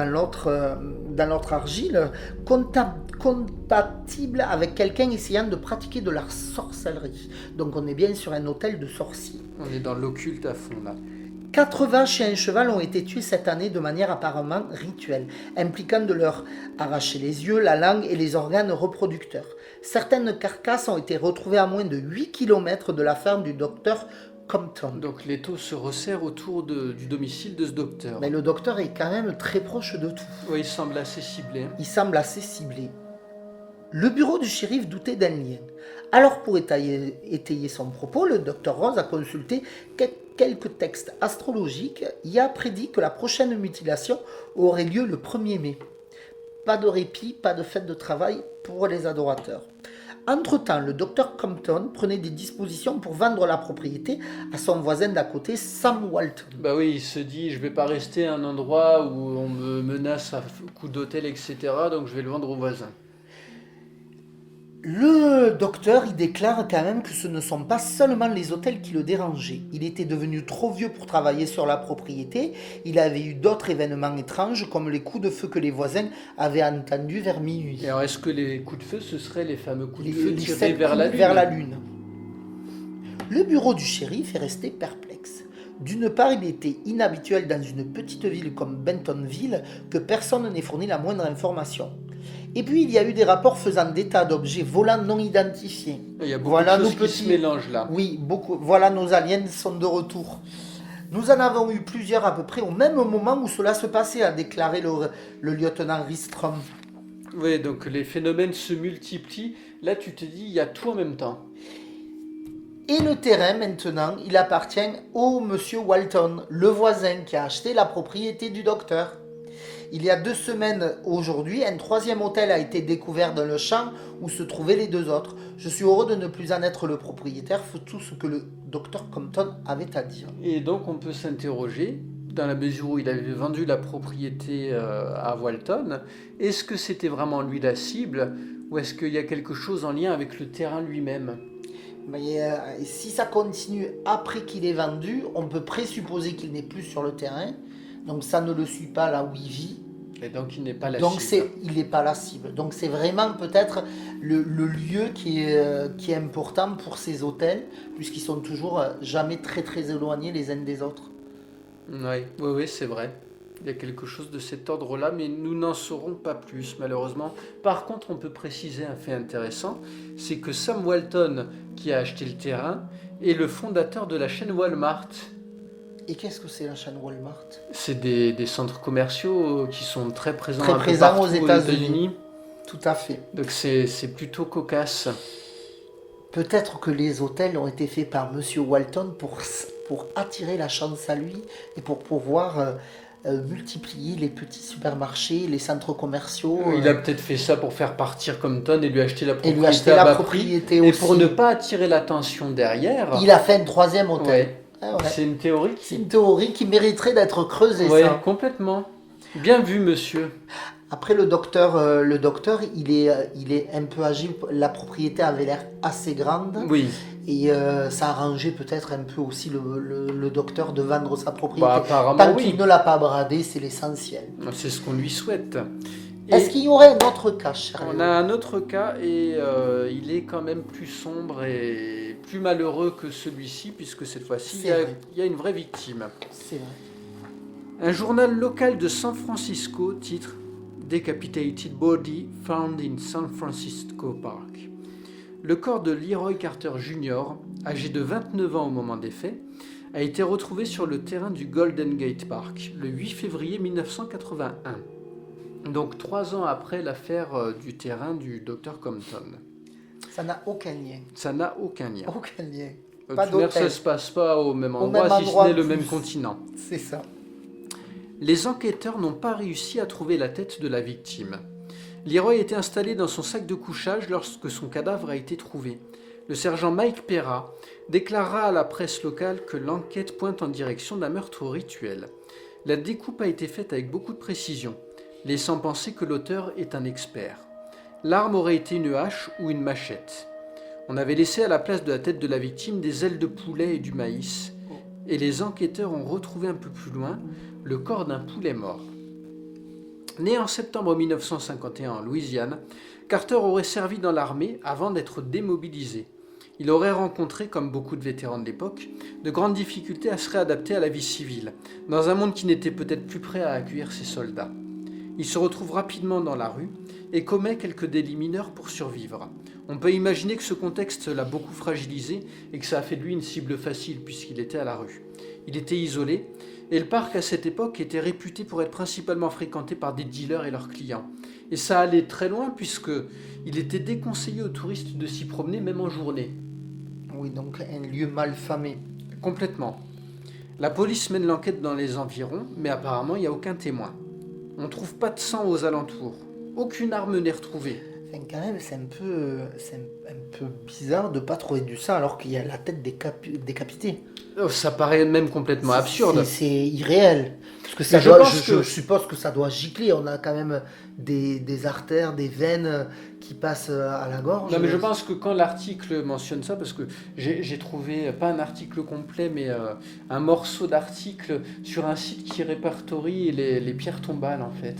l'autre argile, compatibles avec quelqu'un essayant de pratiquer de la sorcellerie. Donc on est bien sur un hôtel de sorciers. On est dans l'occulte à fond là. 4 vaches et un cheval ont été tués cette année de manière apparemment rituelle, impliquant de leur arracher les yeux, la langue et les organes reproducteurs. Certaines carcasses ont été retrouvées à moins de 8 km de la ferme du docteur Compton. Donc l'étau se resserre autour du domicile de ce docteur. Mais le docteur est quand même très proche de tout. Oui, il semble assez ciblé. Il semble assez ciblé. Le bureau du shérif doutait d'un lien. Alors pour étayer son propos, le docteur Rose a consulté quelques textes astrologiques et a prédit que la prochaine mutilation aurait lieu le 1er mai. Pas de répit, pas de fête de travail pour les adorateurs. Entre-temps, le docteur Compton prenait des dispositions pour vendre la propriété à son voisin d'à côté, Sam Walton. Bah oui, il se dit, je vais pas rester à un endroit où on me menace à coups d'hôtel, etc. Donc je vais le vendre au voisin. Le docteur, il déclare quand même que ce ne sont pas seulement les hôtels qui le dérangeaient. Il était devenu trop vieux pour travailler sur la propriété. Il avait eu d'autres événements étranges, comme les coups de feu que les voisins avaient entendus vers minuit. Et alors, est-ce que les coups de feu, ce seraient les fameux coups de feu Les tirés 7 vers coups la Lune vers la Lune. Le bureau du shérif est resté perplexe. D'une part, il était inhabituel dans une petite ville comme Bentonville que personne n'ait fourni la moindre information. Et puis, il y a eu des rapports faisant d'état d'objets volants non identifiés. Il y a beaucoup de choses qui se mélangent là. Oui, beaucoup. Voilà, nos aliens sont de retour. Nous en avons eu plusieurs à peu près au même moment où cela se passait, a déclaré le lieutenant Ristrom. Oui, donc les phénomènes se multiplient. Là, tu te dis, il y a tout en même temps. Et le terrain, maintenant, il appartient au monsieur Walton, le voisin qui a acheté la propriété du docteur. Il y a 2 semaines aujourd'hui, un 3e hôtel a été découvert dans le champ où se trouvaient les 2 autres. Je suis heureux de ne plus en être le propriétaire, faut tout ce que le docteur Compton avait à dire. Et donc on peut s'interroger, dans la mesure où il avait vendu la propriété à Walton, est-ce que c'était vraiment lui la cible, ou est-ce qu'il y a quelque chose en lien avec le terrain lui-même ? Mais si ça continue après qu'il ait vendu, on peut présupposer qu'il n'est plus sur le terrain. Donc ça ne le suit pas là où il vit. Et donc il n'est pas la donc cible. Il n'est pas la cible. Donc c'est vraiment peut-être le lieu qui est important pour ces hôtels, puisqu'ils sont toujours jamais très très éloignés les uns des autres. Oui, c'est vrai. Il y a quelque chose de cet ordre-là, mais nous n'en saurons pas plus, malheureusement. Par contre, on peut préciser un fait intéressant, c'est que Sam Walton, qui a acheté le terrain, est le fondateur de la chaîne Walmart. Et qu'est-ce que c'est la chaîne Walmart ? C'est des centres commerciaux qui sont très présents, aux États-Unis. Tout à fait. Donc c'est plutôt cocasse. Peut-être que les hôtels ont été faits par monsieur Walton pour attirer la chance à lui et pour pouvoir multiplier les petits supermarchés, les centres commerciaux. Il a peut-être fait ça pour faire partir Compton et lui acheter la propriété, et lui acheter la propriété aussi. Et pour ne pas attirer l'attention derrière. Il a fait un 3e hôtel. Ouais. Ah ouais. C'est une théorie C'est une théorie qui mériterait d'être creusée. Oui, ça. Complètement. Bien vu, monsieur. Après, le docteur, il est un peu âgé. La propriété avait l'air assez grande. Oui. Et ça arrangeait peut-être un peu aussi le docteur de vendre sa propriété. Apparemment, Tant qu'il ne l'a pas bradé, c'est l'essentiel. C'est ce qu'on lui souhaite. Est-ce qu'il y aurait un autre cas, Charles ? On a un autre cas et il est quand même plus sombre et plus malheureux que celui-ci, puisque cette fois-ci, il y a une vraie victime. C'est vrai. Un journal local de San Francisco titre « Decapitated Body Found in San Francisco Park ». Le corps de Leroy Carter Jr., âgé de 29 ans au moment des faits, a été retrouvé sur le terrain du Golden Gate Park le 8 février 1981. Donc 3 ans après l'affaire du terrain du Dr Compton. Ça n'a aucun lien. Ça n'a aucun lien. Aucun lien. Pas d'hôtel. Ça ne se passe pas au même endroit, si ce n'est le même continent. C'est ça. Les enquêteurs n'ont pas réussi à trouver la tête de la victime. Leroy était installé dans son sac de couchage lorsque son cadavre a été trouvé. Le sergent Mike Perra déclara à la presse locale que l'enquête pointe en direction d'un meurtre rituel. La découpe a été faite avec beaucoup de précision, laissant penser que l'auteur est un expert. L'arme aurait été une hache ou une machette. On avait laissé à la place de la tête de la victime des ailes de poulet et du maïs, et les enquêteurs ont retrouvé un peu plus loin le corps d'un poulet mort. Né en septembre 1951 en Louisiane, Carter aurait servi dans l'armée avant d'être démobilisé. Il aurait rencontré, comme beaucoup de vétérans de l'époque, de grandes difficultés à se réadapter à la vie civile, dans un monde qui n'était peut-être plus prêt à accueillir ses soldats. Il se retrouve rapidement dans la rue et commet quelques délits mineurs pour survivre. On peut imaginer que ce contexte l'a beaucoup fragilisé et que ça a fait de lui une cible facile puisqu'il était à la rue. Il était isolé et le parc à cette époque était réputé pour être principalement fréquenté par des dealers et leurs clients. Et ça allait très loin puisqu'il était déconseillé aux touristes de s'y promener même en journée. Oui, donc un lieu mal famé. Complètement. La police mène l'enquête dans les environs, mais apparemment il n'y a aucun témoin. On ne trouve pas de sang aux alentours. Aucune arme n'est retrouvée. Enfin, quand même, c'est un peu bizarre de ne pas trouver du sang alors qu'il y a la tête décapitée. Ça paraît même complètement absurde. C'est irréel. Parce que ça je suppose que ça doit gicler. On a quand même des artères, des veines qui passent à la gorge. Non, mais je pense que quand l'article mentionne ça, parce que j'ai trouvé, pas un article complet, mais un morceau d'article sur un site qui répertorie les pierres tombales, en fait.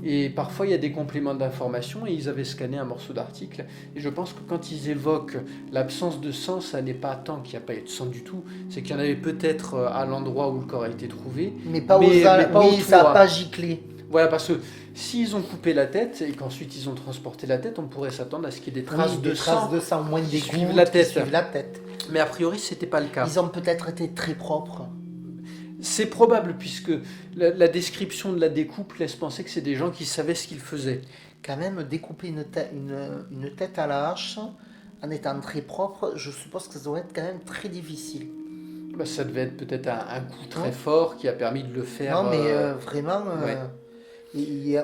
Et parfois, il y a des compléments d'information et ils avaient scanné un morceau d'article. Et je pense que quand ils évoquent l'absence de sang, ça n'est pas tant qu'il n'y a pas eu de sang du tout. C'est qu'il y en avait peut-être à l'endroit où le corps a été trouvé. Mais pas autour. Ça n'a pas giclé. Voilà, parce que s'ils ont coupé la tête et qu'ensuite ils ont transporté la tête, on pourrait s'attendre à ce qu'il y ait des traces de sang. Traces de sang, au moins des suivent gouttes la qui suivent la tête. Mais a priori, c'était pas le cas. Ils ont peut-être été très propres. C'est probable, puisque la description de la découpe laisse penser que c'est des gens qui savaient ce qu'ils faisaient. Quand même, découper une tête à la hache, en étant très propre, je suppose que ça doit être quand même très difficile. Bah, ça devait être peut-être un coup très fort qui a permis de le faire. Non, mais vraiment,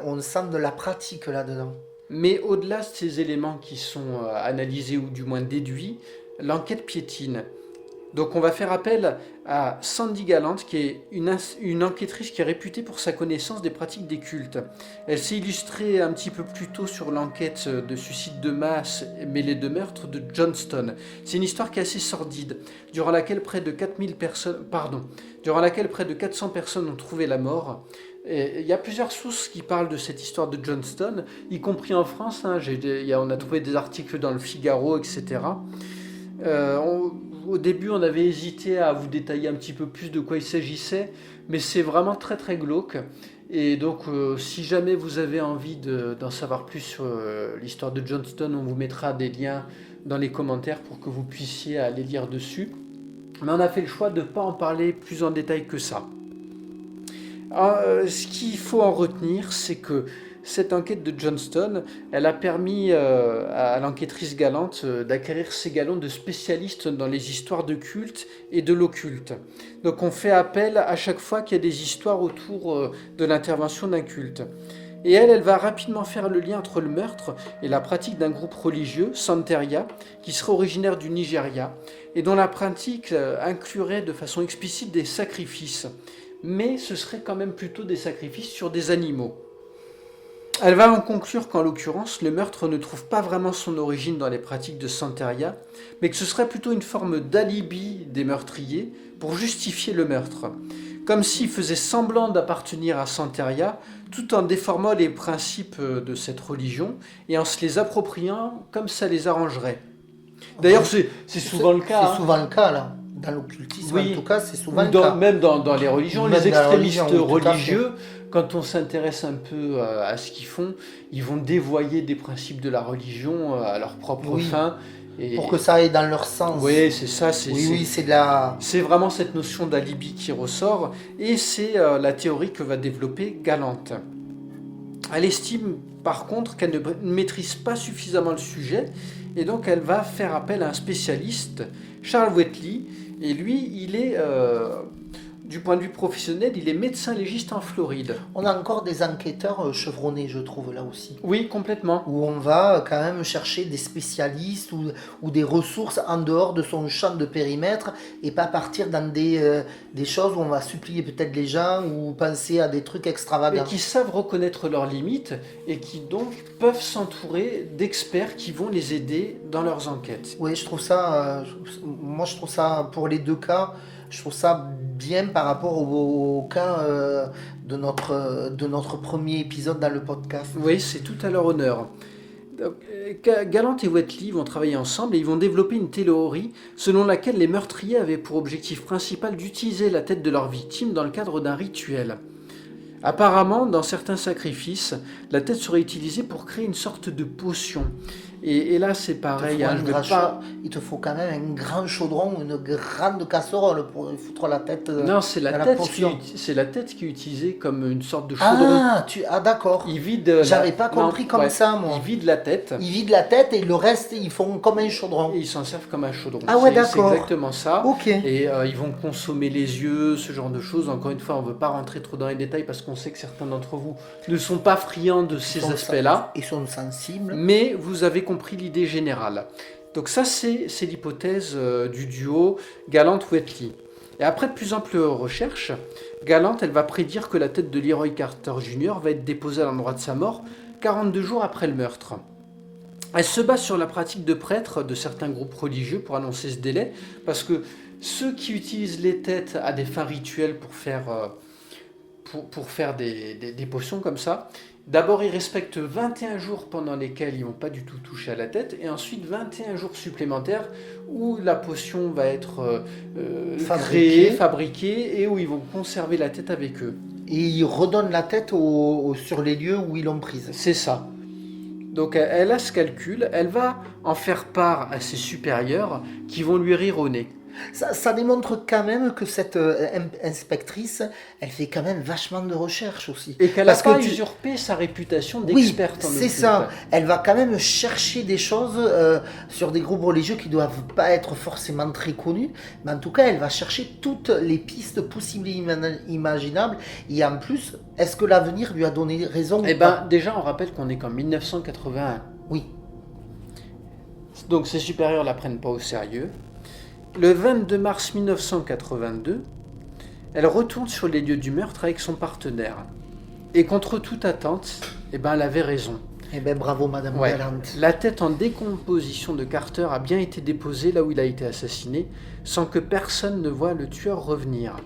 on sent de la pratique là-dedans. Mais au-delà de ces éléments qui sont analysés ou du moins déduits, l'enquête piétine. Donc on va faire appel à Sandy Gallant, qui est une enquêtrice qui est réputée pour sa connaissance des pratiques des cultes. Elle s'est illustrée un petit peu plus tôt sur l'enquête de suicide de masse mêlée de meurtre de Johnston. C'est une histoire qui est assez sordide, durant laquelle près de 400 personnes ont trouvé la mort. Et il y a plusieurs sources qui parlent de cette histoire de Johnston, y compris en France. On a trouvé des articles dans le Figaro, etc. Au début, on avait hésité à vous détailler un petit peu plus de quoi il s'agissait, mais c'est vraiment très très glauque. Et donc, si jamais vous avez envie d'en savoir plus sur l'histoire de Johnston, on vous mettra des liens dans les commentaires pour que vous puissiez aller lire dessus. Mais on a fait le choix de ne pas en parler plus en détail que ça. Alors, ce qu'il faut en retenir, c'est que cette enquête de Johnston, elle a permis à l'enquêtrice Gallant d'acquérir ses galons de spécialiste dans les histoires de culte et de l'occulte. Donc on fait appel à chaque fois qu'il y a des histoires autour de l'intervention d'un culte. Et elle va rapidement faire le lien entre le meurtre et la pratique d'un groupe religieux, Santeria, qui serait originaire du Nigeria, et dont la pratique inclurait de façon explicite des sacrifices. Mais ce serait quand même plutôt des sacrifices sur des animaux. Elle va en conclure qu'en l'occurrence, le meurtre ne trouve pas vraiment son origine dans les pratiques de Santeria, mais que ce serait plutôt une forme d'alibi des meurtriers pour justifier le meurtre. Comme s'ils faisaient semblant d'appartenir à Santeria, tout en déformant les principes de cette religion et en se les appropriant comme ça les arrangerait. D'ailleurs, c'est souvent le cas. C'est souvent le cas, là. Dans l'occultisme, en tout cas, c'est souvent le cas. Même dans les religions, les extrémistes religieux, quand on s'intéresse un peu à ce qu'ils font, ils vont dévoyer des principes de la religion à leur propre fin. Et pour que ça aille dans leur sens. Oui, c'est ça. C'est vraiment cette notion d'alibi qui ressort, et c'est la théorie que va développer Gallant. Elle estime par contre qu'elle ne maîtrise pas suffisamment le sujet, et donc elle va faire appel à un spécialiste, Charles Wheatley, et lui, il est, du point de vue professionnel, il est médecin légiste en Floride. On a encore des enquêteurs chevronnés, je trouve, là aussi. Oui, complètement. Où on va quand même chercher des spécialistes ou des ressources en dehors de son champ de périmètre et pas partir dans des choses où on va supplier peut-être les gens ou penser à des trucs extravagants. Et qui savent reconnaître leurs limites et qui donc peuvent s'entourer d'experts qui vont les aider dans leurs enquêtes. Oui, je trouve ça, pour les deux cas, je trouve ça bien par rapport au cas de notre premier épisode dans le podcast. Oui, c'est tout à leur honneur. Galante et Wheatley vont travailler ensemble et ils vont développer une théorie selon laquelle les meurtriers avaient pour objectif principal d'utiliser la tête de leur victime dans le cadre d'un rituel. Apparemment, dans certains sacrifices, la tête serait utilisée pour créer une sorte de potion. Et là, c'est pareil. Il te faut quand même un grand chaudron, une grande casserole pour foutre la tête. Non, c'est la tête qui est utilisée comme une sorte de chaudron. D'accord. J'avais pas compris comme ça, moi. Ils vident la tête. Ils vident la tête et le reste, ils font comme un chaudron. Et ils s'en servent comme un chaudron. Ah ouais, d'accord. C'est exactement ça. Ok. Et ils vont consommer les yeux, ce genre de choses. Encore une fois, on ne veut pas rentrer trop dans les détails parce qu'on sait que certains d'entre vous ne sont pas friands de ces aspects-là. Ils sont sensibles. Mais vous avez compris l'idée générale. Donc ça, c'est l'hypothèse du duo Galante-Wheatley. Et après de plus amples recherches, Galante, elle va prédire que la tête de Leroy Carter Jr. va être déposée à l'endroit de sa mort 42 jours après le meurtre. Elle se base sur la pratique de prêtres de certains groupes religieux pour annoncer ce délai, parce que ceux qui utilisent les têtes à des fins rituelles pour faire des potions comme ça, d'abord ils respectent 21 jours pendant lesquels ils ne vont pas du tout toucher à la tête, et ensuite 21 jours supplémentaires où la potion va être créée, fabriquée, et où ils vont conserver la tête avec eux. Et ils redonnent la tête sur les lieux où ils l'ont prise. C'est ça. Donc elle a ce calcul, elle va en faire part à ses supérieurs qui vont lui rire au nez. Ça démontre quand même que cette inspectrice, elle fait quand même vachement de recherches aussi. Et qu'elle n'a pas usurpé sa réputation d'experte en occulte. C'est ça. Elle va quand même chercher des choses sur des groupes religieux qui ne doivent pas être forcément très connus. Mais en tout cas, elle va chercher toutes les pistes possibles et imaginables. Et en plus, est-ce que l'avenir lui a donné raison? Déjà, on rappelle qu'on est qu'en 1981. Oui. Donc ses supérieurs ne la prennent pas au sérieux. Le 22 mars 1982, elle retourne sur les lieux du meurtre avec son partenaire. Et contre toute attente, elle avait raison. Bravo Madame Galante. La tête en décomposition de Carter a bien été déposée là où il a été assassiné, sans que personne ne voie le tueur revenir.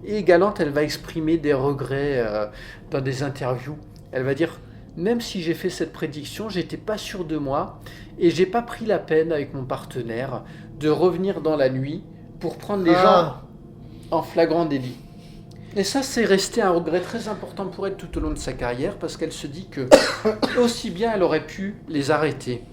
Et Galante, elle va exprimer des regrets dans des interviews. Elle va dire: même si j'ai fait cette prédiction, j'étais pas sûr de moi et j'ai pas pris la peine avec mon partenaire de revenir dans la nuit pour prendre les gens en flagrant délit. Et ça, c'est resté un regret très important pour elle tout au long de sa carrière, parce qu'elle se dit que aussi bien elle aurait pu les arrêter.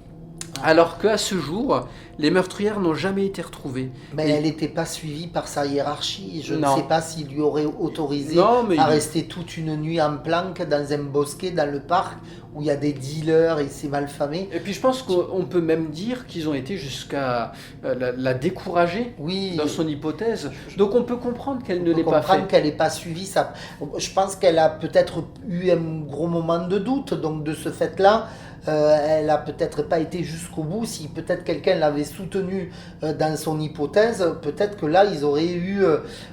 Alors qu'à ce jour, les meurtrières n'ont jamais été retrouvées. Mais elle n'était pas suivie par sa hiérarchie. Je ne sais pas s'il lui aurait autorisé à rester toute une nuit en planque dans un bosquet, dans le parc, où il y a des dealers et c'est malfamé. Et puis je pense qu'on peut même dire qu'ils ont été jusqu'à la décourager dans son hypothèse. Donc on peut comprendre qu'elle ne l'ait pas fait. On peut comprendre qu'elle n'ait pas suivi ça. Je pense qu'elle a peut-être eu un gros moment de doute. Donc de ce fait-là, elle a peut-être pas été jusqu'au bout. Si peut-être quelqu'un l'avait soutenue dans son hypothèse, peut-être que là ils auraient eu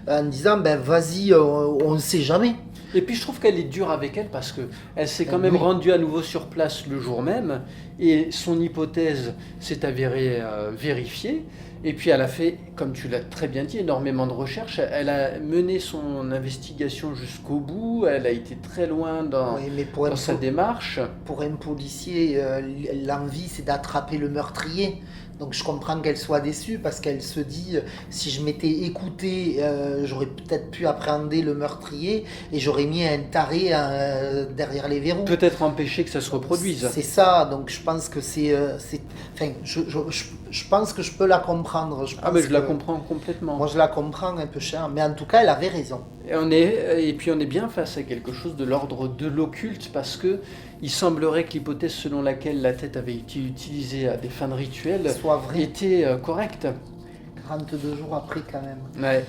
en disant vas-y, on ne sait jamais. Et puis je trouve qu'elle est dure avec elle parce qu'elle s'est quand même rendue à nouveau sur place le jour même et son hypothèse s'est avérée vérifiée. Et puis elle a fait, comme tu l'as très bien dit, énormément de recherches. Elle a mené son investigation jusqu'au bout. Elle a été très loin dans sa démarche. Pour un policier, l'envie c'est d'attraper le meurtrier. Donc je comprends qu'elle soit déçue parce qu'elle se dit si je m'étais écoutée, j'aurais peut-être pu appréhender le meurtrier et j'aurais mis un taré derrière les verrous. Peut-être empêcher que ça se reproduise. C'est ça, donc je pense que je pense que je peux la comprendre. Mais je la comprends complètement. Moi je la comprends un peu cher, mais en tout cas elle avait raison. Et puis on est bien face à quelque chose de l'ordre de l'occulte parce que il semblerait que l'hypothèse selon laquelle la tête avait été utilisée à des fins de rituel était correcte. 42 jours après quand même. Ouais.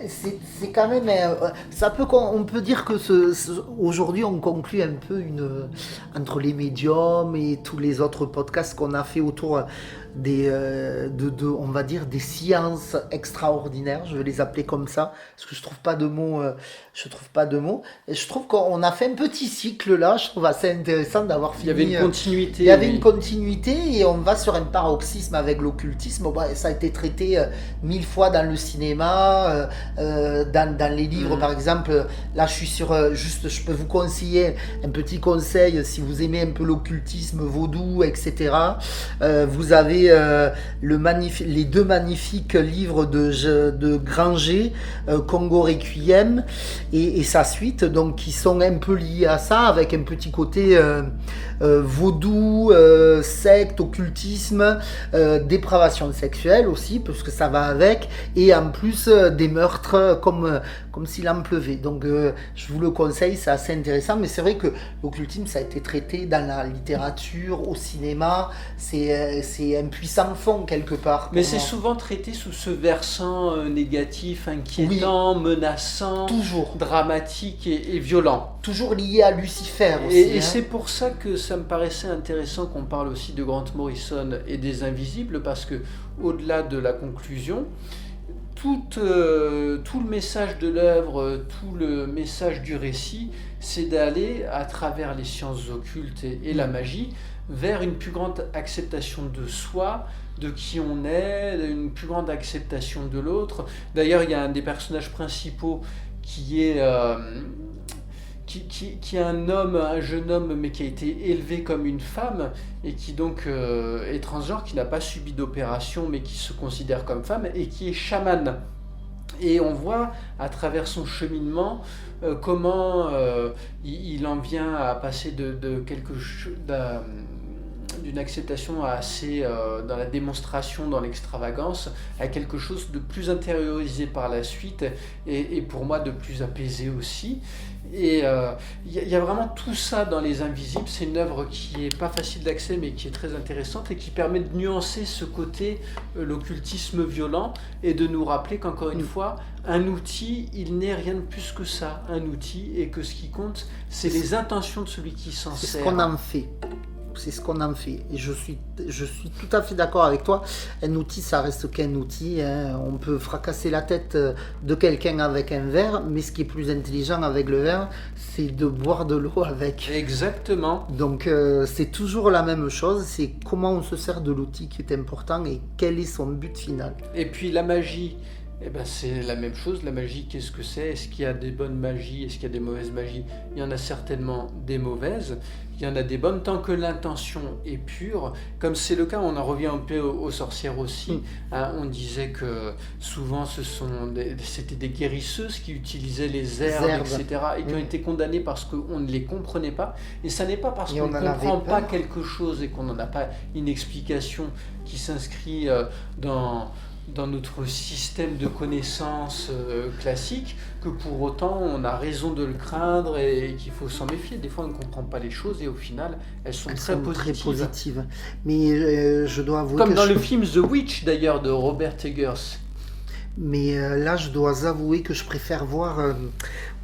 C'est quand même on peut dire que aujourd'hui on conclut un peu entre les médiums et tous les autres podcasts qu'on a fait autour on va dire, des sciences extraordinaires, je vais les appeler comme ça, parce que je trouve pas de mots, et je trouve qu'on a fait un petit cycle là, je trouve assez intéressant d'avoir Il fini. y avait une continuité. Il y avait oui. une continuité et on va sur un paroxysme avec l'occultisme. Bon, ça a été traité 1000 fois dans le cinéma, dans les livres par exemple. Là, je suis sur, juste, je peux vous conseiller un petit conseil si vous aimez un peu l'occultisme, vaudou, etc. Vous avez les deux magnifiques livres de Granger, Congo Requiem et sa suite, donc qui sont un peu liés à ça, avec un petit côté vaudou, secte, occultisme, dépravation sexuelle aussi, parce que ça va avec, et en plus des meurtres comme s'il en pleuvait. Donc je vous le conseille, c'est assez intéressant, mais c'est vrai que l'occultisme, ça a été traité dans la littérature, au cinéma, c'est un puissant fond quelque part. Mais c'est souvent traité sous ce versant négatif, inquiétant, menaçant, toujours dramatique et violent. Toujours lié à Lucifer aussi. Et c'est pour ça que ça me paraissait intéressant qu'on parle aussi de Grant Morrison et des Invisibles, parce que au-delà de la conclusion, tout le message de l'œuvre, tout le message du récit, c'est d'aller à travers les sciences occultes et la magie vers une plus grande acceptation de soi, de qui on est, une plus grande acceptation de l'autre. D'ailleurs, il y a un des personnages principaux qui est un jeune homme, mais qui a été élevé comme une femme, et qui donc est transgenre, qui n'a pas subi d'opération, mais qui se considère comme femme, et qui est chaman. Et on voit à travers son cheminement comment il en vient à passer de quelque chose d'une acceptation assez dans la démonstration, dans l'extravagance, à quelque chose de plus intériorisé par la suite, et pour moi de plus apaisé aussi. Et y a vraiment tout ça dans Les Invisibles. C'est une œuvre qui est pas facile d'accès, mais qui est très intéressante et qui permet de nuancer ce côté l'occultisme violent, et de nous rappeler qu'encore une fois, un outil, il n'est rien de plus que ça, un outil, et que ce qui compte, c'est les intentions de celui qui s'en sert. C'est ce qu'on en fait. C'est ce qu'on en fait. Et je suis tout à fait d'accord avec toi. Un outil, ça reste qu'un outil. Hein. On peut fracasser la tête de quelqu'un avec un verre, mais ce qui est plus intelligent avec le verre, c'est de boire de l'eau avec. Exactement. Donc c'est toujours la même chose. C'est comment on se sert de l'outil qui est important et quel est son but final. Et puis la magie, eh ben, c'est la même chose. La magie, qu'est-ce que c'est? Est-ce qu'il y a des bonnes magies? Est-ce qu'il y a des mauvaises magies? Il y en a certainement des mauvaises. Il y en a des bonnes tant que l'intention est pure. Comme c'est le cas, on en revient un peu aux sorcières aussi. Hein, on disait que souvent c'était des guérisseuses qui utilisaient les herbes, etc. et qui ont été condamnées parce qu'on ne les comprenait pas. Et ça n'est pas parce qu'on ne comprend pas quelque chose et qu'on n'en a pas une explication qui s'inscrit dans notre système de connaissances classique, que pour autant on a raison de le craindre et qu'il faut s'en méfier. Des fois on ne comprend pas les choses et au final elles sont très positives. Mais je dois avouer comme dans le film The Witch d'ailleurs de Robert Eggers. Mais là je dois avouer que je préfère voir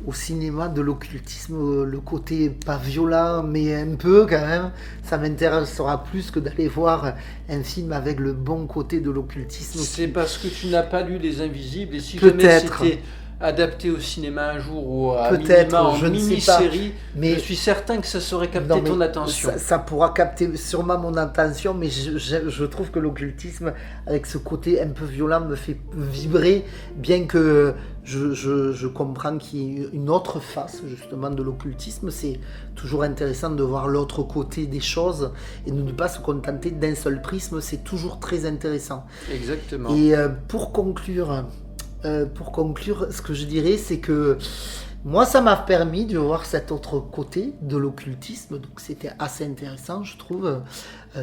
au cinéma de l'occultisme le côté pas violent mais un peu quand même. Ça m'intéressera plus que d'aller voir un film avec le bon côté de l'occultisme. C'est parce que tu n'as pas lu Les Invisibles, et si jamais c'était adapté au cinéma un jour ou à minima en mini-série, mais je suis certain que ça saurait capter ton attention. Ça pourra capter sûrement mon attention, mais je trouve que l'occultisme, avec ce côté un peu violent, me fait vibrer, bien que je comprends qu'il y ait une autre face justement de l'occultisme. C'est toujours intéressant de voir l'autre côté des choses et de ne pas se contenter d'un seul prisme, c'est toujours très intéressant. Exactement. Et pour conclure, ce que je dirais, c'est que moi, ça m'a permis de voir cet autre côté de l'occultisme, donc c'était assez intéressant, je trouve.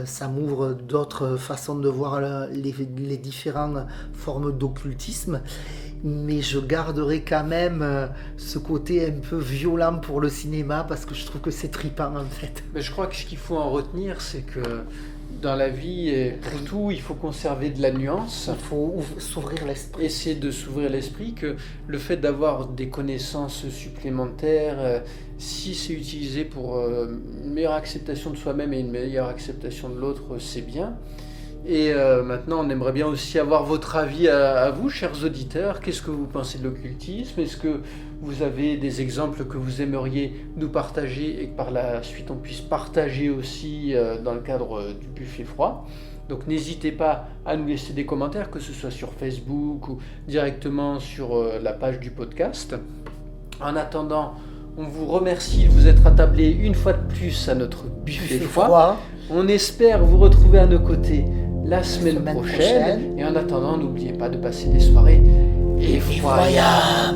Ça m'ouvre d'autres façons de voir les différentes formes d'occultisme, mais je garderai quand même ce côté un peu violent pour le cinéma, parce que je trouve que c'est trippant en fait. Mais je crois que ce qu'il faut en retenir, c'est que dans la vie, et pour tout, il faut conserver de la nuance. Il faut s'ouvrir l'esprit. Essayer de s'ouvrir l'esprit, que le fait d'avoir des connaissances supplémentaires, si c'est utilisé pour une meilleure acceptation de soi-même et une meilleure acceptation de l'autre, c'est bien. Et maintenant, on aimerait bien aussi avoir votre avis à vous, chers auditeurs. Qu'est-ce que vous pensez de l'occultisme? Est-ce que vous avez des exemples que vous aimeriez nous partager et que par la suite on puisse partager aussi dans le cadre du buffet froid? Donc n'hésitez pas à nous laisser des commentaires, que ce soit sur Facebook ou directement sur la page du podcast. En attendant, on vous remercie de vous être attablés une fois de plus à notre buffet froid. On espère vous retrouver à nos côtés la semaine prochaine. Et en attendant, n'oubliez pas de passer des soirées effroyables.